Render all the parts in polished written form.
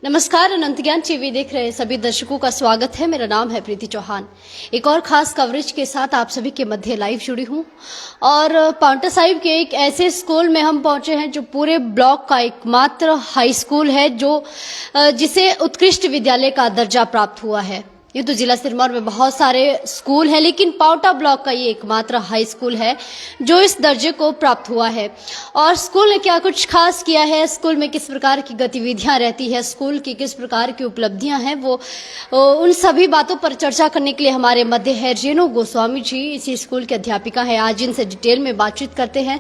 नमस्कार, अनंत ज्ञान टीवी देख रहे सभी दर्शकों का स्वागत है। मेरा नाम है प्रीति चौहान। एक और खास कवरेज के साथ आप सभी के मध्य लाइव जुड़ी हूं और पांवटा साहिब के एक ऐसे स्कूल में हम पहुंचे हैं जो पूरे ब्लॉक का एकमात्र हाई स्कूल है जो जिसे उत्कृष्ट विद्यालय का दर्जा प्राप्त हुआ है। ये तो जिला सिरमौर में बहुत सारे स्कूल हैं, लेकिन पांवटा ब्लॉक का ये एकमात्र हाई स्कूल है जो इस दर्जे को प्राप्त हुआ है। और स्कूल ने क्या कुछ खास किया है, स्कूल में किस प्रकार की गतिविधियां रहती है, स्कूल की किस प्रकार की उपलब्धियां हैं, वो उन सभी बातों पर चर्चा करने के लिए हमारे मध्य है रेणु गोस्वामी जी। इसी स्कूल की अध्यापिका है। आज इनसे डिटेल में बातचीत करते हैं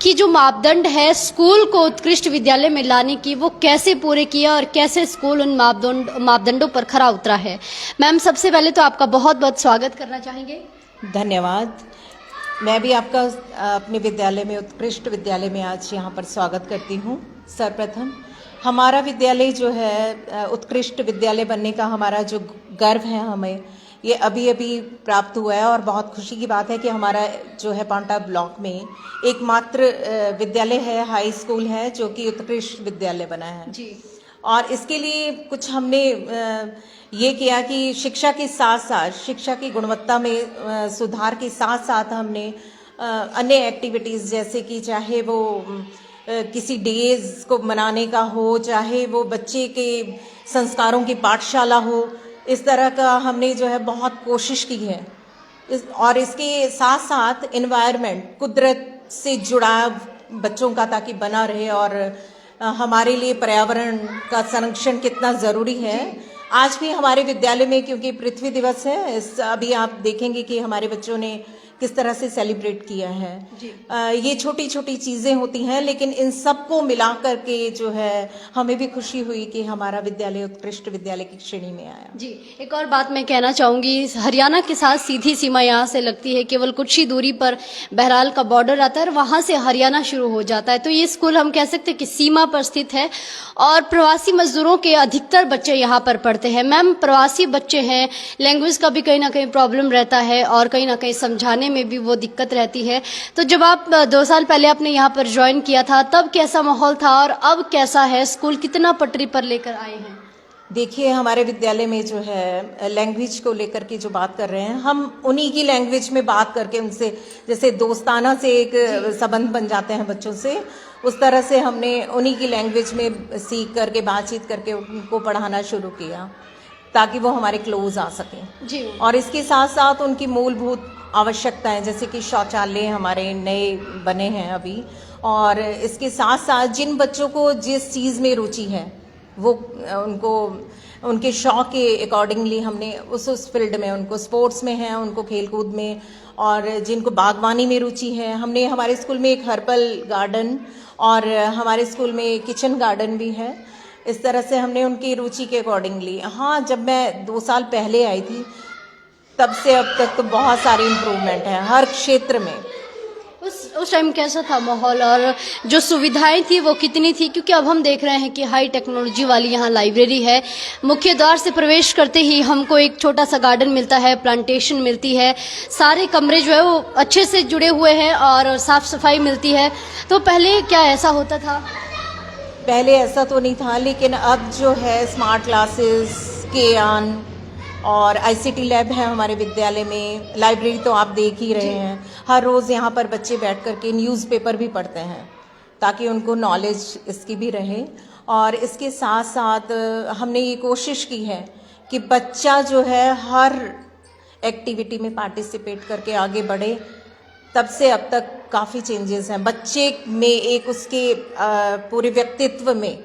कि जो मापदंड है स्कूल को उत्कृष्ट विद्यालय में लाने की, वो कैसे पूरे किया और कैसे स्कूल उन मापदंडों पर खरा उतरा है। मैम, सबसे पहले तो आपका बहुत बहुत स्वागत करना चाहेंगे। धन्यवाद। मैं भी आपका अपने विद्यालय में, उत्कृष्ट विद्यालय में आज यहाँ पर स्वागत करती हूँ। सर्वप्रथम हमारा विद्यालय जो है उत्कृष्ट विद्यालय बनने का हमारा जो गर्व है, हमें ये अभी अभी प्राप्त हुआ है और बहुत खुशी की बात है कि हमारा जो है पांवटा ब्लॉक में एकमात्र विद्यालय है, हाई स्कूल है जो कि उत्कृष्ट विद्यालय बना है जी। और इसके लिए कुछ हमने ये किया कि शिक्षा के साथ साथ, शिक्षा की गुणवत्ता में सुधार के साथ साथ हमने अन्य एक्टिविटीज़ जैसे कि चाहे वो किसी डेज को मनाने का हो, चाहे वो बच्चे के संस्कारों की पाठशाला हो, इस तरह का हमने जो है बहुत कोशिश की है। और इसके साथ साथ एनवायरनमेंट, कुदरत से जुड़ाव बच्चों का ताकि बना रहे और हमारे लिए पर्यावरण का संरक्षण कितना ज़रूरी है। आज भी हमारे विद्यालय में, क्योंकि पृथ्वी दिवस है, अभी आप देखेंगे कि हमारे बच्चों ने किस तरह से सेलिब्रेट किया है। ये छोटी छोटी चीज़ें होती हैं, लेकिन इन सबको मिला करके जो है हमें भी खुशी हुई कि हमारा विद्यालय उत्कृष्ट विद्यालय की श्रेणी में आया। जी, एक और बात मैं कहना चाहूँगी, हरियाणा के साथ सीधी सीमा यहाँ से लगती है। केवल कुछ ही दूरी पर बहराल का बॉर्डर आता है और वहाँ से हरियाणा शुरू हो जाता है। तो ये स्कूल हम कह सकते हैं कि सीमा पर स्थित है और प्रवासी मजदूरों के अधिकतर बच्चे यहाँ पर पढ़ते हैं। मैम, प्रवासी बच्चे हैं, लैंग्वेज का भी कहीं ना कहीं प्रॉब्लम रहता है और कहीं ना कहीं समझाने में भी वो दिक्कत रहती है। तो जब आप 2 साल पहले आपने यहाँ पर ज्वाइन किया था, तब कैसा माहौल था और अब कैसा है? स्कूल कितना पटरी पर लेकर आए हैं? देखिए, हमारे विद्यालय में जो है लैंग्वेज को लेकर के जो बात कर रहे हैं, हम उन्हीं की लैंग्वेज में बात करके उनसे, जैसे दोस्ताना से एक संबंध बन जाते हैं बच्चों से, उस तरह से हमने उन्हीं की लैंग्वेज में सीख करके, बातचीत करके उनको पढ़ाना शुरू किया ताकि वो हमारे क्लोज आ सकें जी। और इसके साथ साथ उनकी मूलभूत आवश्यकताएं, जैसे कि शौचालय हमारे नए बने हैं अभी, और इसके साथ साथ जिन बच्चों को जिस चीज़ में रुचि है वो उनको उनके शौक के अकॉर्डिंगली हमने उस फील्ड में, उनको स्पोर्ट्स में है, उनको खेलकूद में, और जिनको बागवानी में रुचि है, हमने हमारे स्कूल में एक हर्बल गार्डन और हमारे स्कूल में किचन गार्डन भी है। इस तरह से हमने उनकी रुचि के अकॉर्डिंगली, हाँ, जब मैं 2 साल पहले आई थी तब से अब तक तो बहुत सारी इम्प्रूवमेंट है हर क्षेत्र में। उस टाइम कैसा था माहौल और जो सुविधाएं थी वो कितनी थी? क्योंकि अब हम देख रहे हैं कि हाई टेक्नोलॉजी वाली यहाँ लाइब्रेरी है। मुख्य द्वार से प्रवेश करते ही हमको एक छोटा सा गार्डन मिलता है, प्लांटेशन मिलती है, सारे कमरे जो है वो अच्छे से जुड़े हुए हैं और साफ सफाई मिलती है। तो पहले क्या ऐसा होता था? पहले ऐसा तो नहीं था, लेकिन अब जो है स्मार्ट क्लासेस के आन और आईसीटी लैब है हमारे विद्यालय में। लाइब्रेरी तो आप देख ही रहे हैं, हर रोज़ यहाँ पर बच्चे बैठ कर के न्यूज़पेपर भी पढ़ते हैं ताकि उनको नॉलेज इसकी भी रहे। और इसके साथ साथ हमने ये कोशिश की है कि बच्चा जो है हर एक्टिविटी में पार्टिसिपेट करके आगे बढ़े। तब से अब तक काफ़ी चेंजेस हैं बच्चे में, एक उसके पूरे व्यक्तित्व में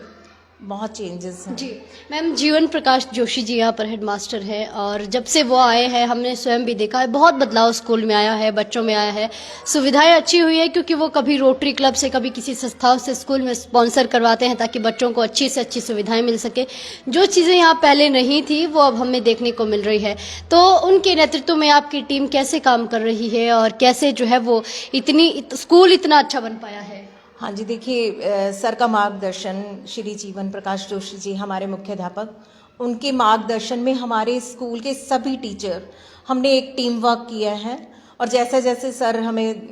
बहुत चेंजेस हैं। जी मैम, जीवन प्रकाश जोशी जी यहाँ पर हेडमास्टर है और जब से वो आए हैं हमने स्वयं भी देखा है बहुत बदलाव स्कूल में आया है, बच्चों में आया है, सुविधाएं अच्छी हुई है। क्योंकि वो कभी रोटरी क्लब से, कभी किसी संस्थाओं से स्कूल में स्पॉन्सर करवाते हैं ताकि बच्चों को अच्छी से अच्छी सुविधाएं मिल सके। जो चीज़ें यहाँ पहले नहीं थी वो अब हमें देखने को मिल रही है। तो उनके नेतृत्व में आपकी टीम कैसे काम कर रही है और कैसे जो है वो स्कूल इतना अच्छा बन पाया है? हाँ जी, देखिए, सर का मार्गदर्शन, श्री जीवन प्रकाश जोशी जी हमारे मुख्याध्यापक, उनके मार्गदर्शन में हमारे स्कूल के सभी टीचर, हमने एक टीम वर्क किया है और जैसे जैसे सर हमें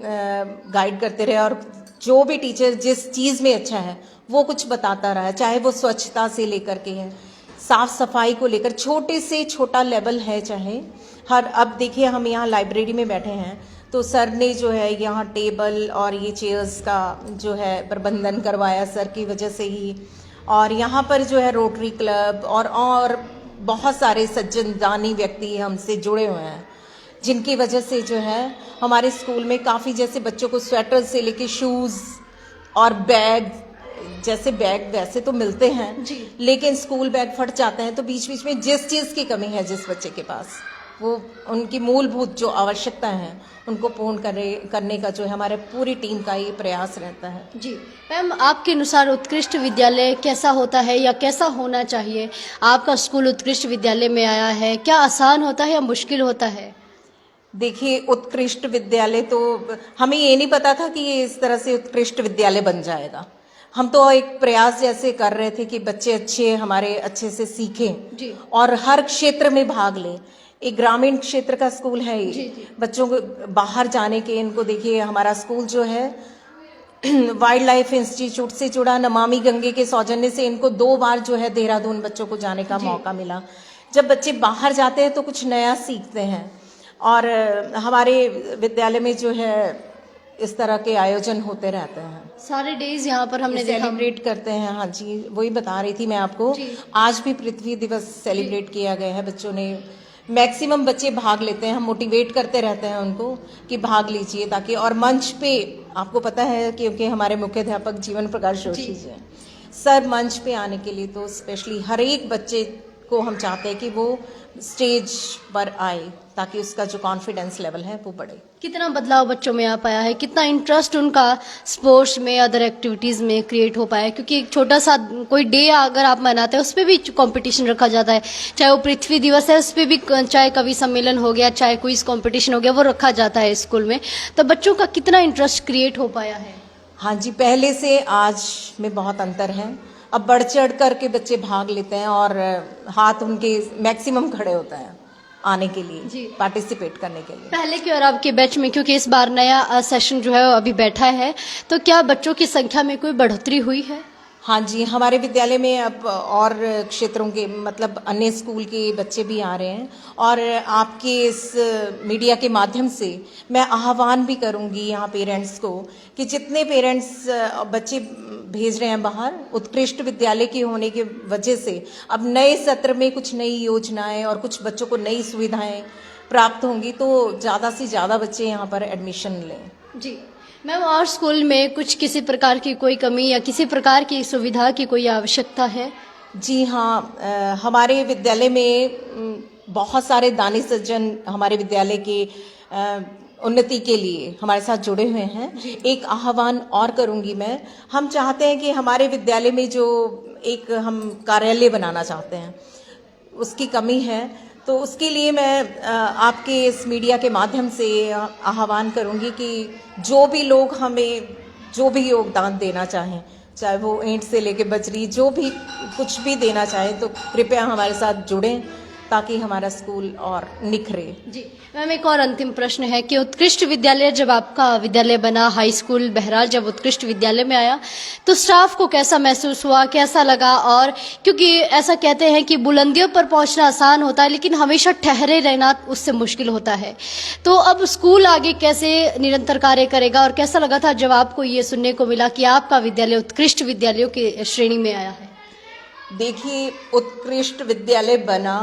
गाइड करते रहे, और जो भी टीचर जिस चीज़ में अच्छा है वो कुछ बताता रहा, चाहे वो स्वच्छता से लेकर के है, साफ सफाई को लेकर, छोटे से छोटा लेवल है चाहे हर। अब देखिए हम यहाँ लाइब्रेरी में बैठे हैं तो सर ने जो है यहाँ टेबल और ये चेयर्स का जो है प्रबंधन करवाया सर की वजह से ही। और यहाँ पर जो है रोटरी क्लब और बहुत सारे सज्जन दानी व्यक्ति हमसे जुड़े हुए हैं, जिनकी वजह से जो है हमारे स्कूल में काफ़ी, जैसे बच्चों को स्वेटर से लेके शूज़ और बैग, जैसे बैग वैसे तो मिलते हैं जी, लेकिन स्कूल बैग फट जाते हैं, तो बीच बीच में जिस चीज़ की कमी है जिस बच्चे के पास, वो उनकी मूलभूत जो आवश्यकता है उनको पूर्ण करने का जो है हमारे पूरी टीम का ये प्रयास रहता है। जी मैम, आपके अनुसार उत्कृष्ट विद्यालय कैसा होता है या कैसा होना चाहिए? आपका स्कूल उत्कृष्ट विद्यालय में आया है, क्या आसान होता है या मुश्किल होता है? देखिए, उत्कृष्ट विद्यालय तो हमें ये नहीं पता था कि ये इस तरह से उत्कृष्ट विद्यालय बन जाएगा। हम तो एक प्रयास जैसे कर रहे थे कि बच्चे हमारे अच्छे से सीखें जी, और हर क्षेत्र में भाग लें। एक ग्रामीण क्षेत्र का स्कूल है ये, जी। बच्चों को बाहर जाने के, इनको देखिए हमारा स्कूल जो है वाइल्ड लाइफ इंस्टीट्यूट से जुड़ा, नमामि गंगे के सौजन्य से इनको 2 बार जो है देहरादून बच्चों को जाने का मौका मिला। जब बच्चे बाहर जाते हैं तो कुछ नया सीखते हैं, और हमारे विद्यालय में जो है इस तरह के आयोजन होते रहते हैं, सारे डेज यहाँ पर हमने देखा। सेलिब्रेट करते हैं। हाँ जी, वही बता रही थी मैं आपको, आज भी पृथ्वी दिवस सेलिब्रेट किया गया है। बच्चों ने, मैक्सिमम बच्चे भाग लेते हैं, हम मोटिवेट करते रहते हैं उनको कि भाग लीजिए, ताकि, और मंच पे आपको पता है क्योंकि हमारे मुख्याध्यापक जीवन प्रकाश जोशी जी हैं, सर मंच पे आने के लिए तो स्पेशली हर एक बच्चे को हम चाहते हैं कि वो स्टेज पर आए, ताकि उसका जो कॉन्फिडेंस लेवल है वो बढ़े। कितना बदलाव बच्चों में आ पाया है, कितना इंटरेस्ट उनका स्पोर्ट्स में, अदर एक्टिविटीज में क्रिएट हो पाया है? क्योंकि एक छोटा सा कोई डे अगर आप मनाते हैं उस पर भी कंपटीशन रखा जाता है, चाहे वो पृथ्वी दिवस है उस पर भी, चाहे कवि सम्मेलन हो गया, चाहे क्विज कंपटीशन हो गया, वो रखा जाता है स्कूल में। तो बच्चों का कितना इंटरेस्ट क्रिएट हो पाया है? हाँ जी, पहले से आज में बहुत अंतर है। अब बढ़ चढ़ करके बच्चे भाग लेते हैं और हाथ उनके मैक्सिमम खड़े होते हैं आने के लिए, पार्टिसिपेट करने के लिए। पहले की और अब के बैच में, क्योंकि इस बार नया सेशन जो है वो अभी बैठा है, तो क्या बच्चों की संख्या में कोई बढ़ोतरी हुई है? हाँ जी, हमारे विद्यालय में अब और क्षेत्रों के, मतलब अन्य स्कूल के बच्चे भी आ रहे हैं, और आपके इस मीडिया के माध्यम से मैं आह्वान भी करूंगी यहाँ पेरेंट्स को कि जितने पेरेंट्स बच्चे भेज रहे हैं बाहर, उत्कृष्ट विद्यालय के होने की वजह से अब नए सत्र में कुछ नई योजनाएं और कुछ बच्चों को नई सुविधाएं प्राप्त होंगी, तो ज़्यादा से ज़्यादा बच्चे यहाँ पर एडमिशन लें। जी मैम, और स्कूल में कुछ किसी प्रकार की कोई कमी या किसी प्रकार की सुविधा की कोई आवश्यकता है? जी हाँ, हमारे विद्यालय में बहुत सारे दानी सज्जन हमारे विद्यालय के उन्नति के लिए हमारे साथ जुड़े हुए हैं। एक आह्वान और करूंगी मैं, हम चाहते हैं कि हमारे विद्यालय में जो एक हम कार्यालय बनाना चाहते हैं, उसकी कमी है, तो उसके लिए मैं आपके इस मीडिया के माध्यम से आह्वान करूंगी कि जो भी लोग हमें जो भी योगदान देना चाहें, चाहे वो ईंट से लेके बजरी, जो भी कुछ भी देना चाहें, तो कृपया हमारे साथ जुड़ें ताकि हमारा स्कूल और निखरे। जी मैम, एक और अंतिम प्रश्न है कि उत्कृष्ट विद्यालय, जब आपका विद्यालय बना, हाई स्कूल बहराल जब उत्कृष्ट विद्यालय में आया, तो स्टाफ को कैसा महसूस हुआ, कैसा लगा? और क्योंकि ऐसा कहते हैं कि बुलंदियों पर पहुंचना आसान होता है, लेकिन हमेशा ठहरे रहना उससे मुश्किल होता है। तो अब स्कूल आगे कैसे निरंतर कार्य करेगा, और कैसा लगा था जब आपको ये सुनने को मिला कि आपका विद्यालय उत्कृष्ट विद्यालयों की श्रेणी में आया है? देखिए, उत्कृष्ट विद्यालय बना,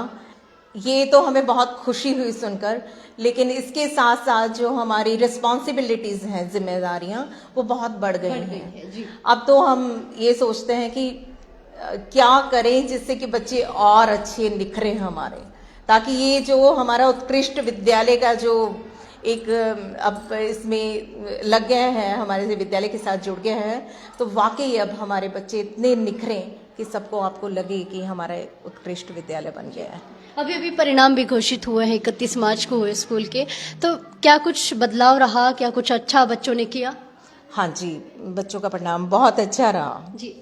ये तो हमें बहुत खुशी हुई सुनकर, लेकिन इसके साथ साथ जो हमारी रिस्पॉन्सिबिलिटीज़ हैं, जिम्मेदारियां, वो बहुत बढ़ गई हैं। अब तो हम ये सोचते हैं कि क्या करें जिससे कि बच्चे और अच्छे निखरे हमारे, ताकि ये जो हमारा उत्कृष्ट विद्यालय का जो एक अब इसमें लग गया है, हमारे विद्यालय के साथ जुड़ गया है, तो वाकई अब हमारे बच्चे इतने निखरें कि सबको, आपको लगे कि हमारा उत्कृष्ट विद्यालय बन गया है। अभी अभी परिणाम भी घोषित हुए हैं, 31 मार्च को हुए स्कूल के, तो क्या कुछ बदलाव रहा, क्या कुछ अच्छा बच्चों ने किया? हाँ जी, बच्चों का परिणाम बहुत अच्छा रहा। जी,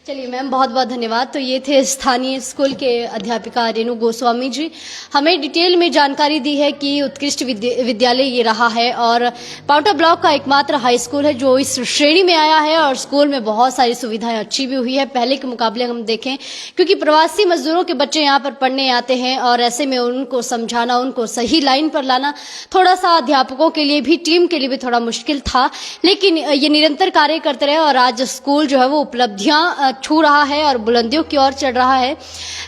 चलिए मैम, बहुत बहुत धन्यवाद। तो ये थे स्थानीय स्कूल के अध्यापिका रेणु गोस्वामी जी, हमें डिटेल में जानकारी दी है कि उत्कृष्ट विद्यालय ये रहा है और पांवटा ब्लॉक का एकमात्र हाई स्कूल है जो इस श्रेणी में आया है और स्कूल में बहुत सारी सुविधाएं अच्छी भी हुई है पहले के मुकाबले हम देखें, क्योंकि प्रवासी मजदूरों के बच्चे यहाँ पर पढ़ने आते हैं और ऐसे में उनको समझाना, उनको सही लाइन पर लाना थोड़ा सा अध्यापकों के लिए भी, टीम के लिए भी थोड़ा मुश्किल था, लेकिन ये निरंतर कार्य करते रहे और आज स्कूल जो है वो उपलब्धियां छू रहा है और बुलंदियों की ओर चढ़ रहा है।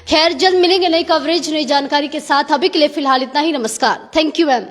खैर, जल्द मिलेंगे नई कवरेज, नई जानकारी के साथ। अभी के लिए फिलहाल इतना ही। नमस्कार। Thank you ma'am.